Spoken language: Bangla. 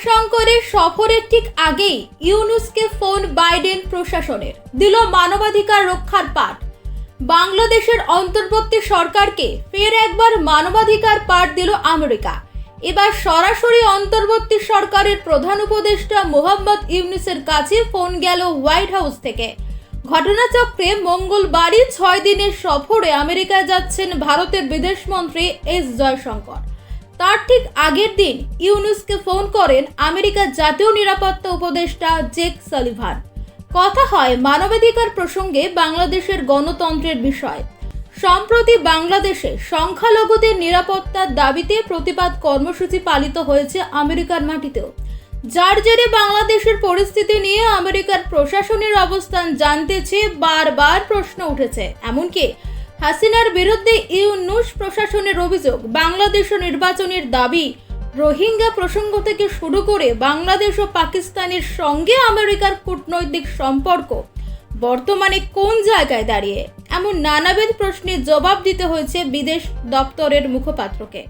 শঙ্করের সফরের ঠিক আগেই ইউনূসকে ফোন বাইডেন প্রশাসনের, দিল মানবাধিকার রক্ষার পাঠ। বাংলাদেশের অন্তর্বর্তী সরকারকে ফের একবার মানবাধিকার পাঠ দিল আমেরিকা। এবার সরাসরি অন্তর্বর্তী সরকারের প্রধান উপদেষ্টা মোহাম্মদ ইউনূসের কাছে ফোন গেল হোয়াইট হাউস থেকে। ঘটনাচক্রে মঙ্গলবারই 6 দিনের সফরে আমেরিকায় যাচ্ছেন ভারতের বিদেশমন্ত্রী এস জয়শঙ্কর। তার ঠিক আগের দিন ইউনূসকে ফোন করেন আমেরিকার জাতীয় নিরাপত্তা উপদেষ্টা জেক সালিভান। কথা হয় মানবাধিকার প্রসঙ্গে বাংলাদেশের গণতন্ত্রের বিষয়। সম্প্রতি বাংলাদেশে সংখ্যালঘুদের নিরাপত্তার দাবিতে প্রতিবাদ কর্মসূচি পালিত হয়েছে আমেরিকার মাটিতেও, যার জেরে বাংলাদেশের পরিস্থিতি নিয়ে আমেরিকার প্রশাসনের অবস্থান জানতে চেয়ে বারবার প্রশ্ন উঠেছে। এমনকি হাসিনার বিরুদ্ধে ইউনূস প্রশাসনের অভিযোগ, বাংলাদেশ নির্বাচনের দাবি, রোহিঙ্গা প্রসঙ্গ থেকে শুরু করে বাংলাদেশ ও পাকিস্তানের সঙ্গে আমেরিকার কূটনৈতিক সম্পর্ক বর্তমানে কোন জায়গায় দাঁড়িয়ে, এমন নানাবিধ প্রশ্নের জবাব দিতে হয়েছে বিদেশ দপ্তরের মুখপাত্রকে।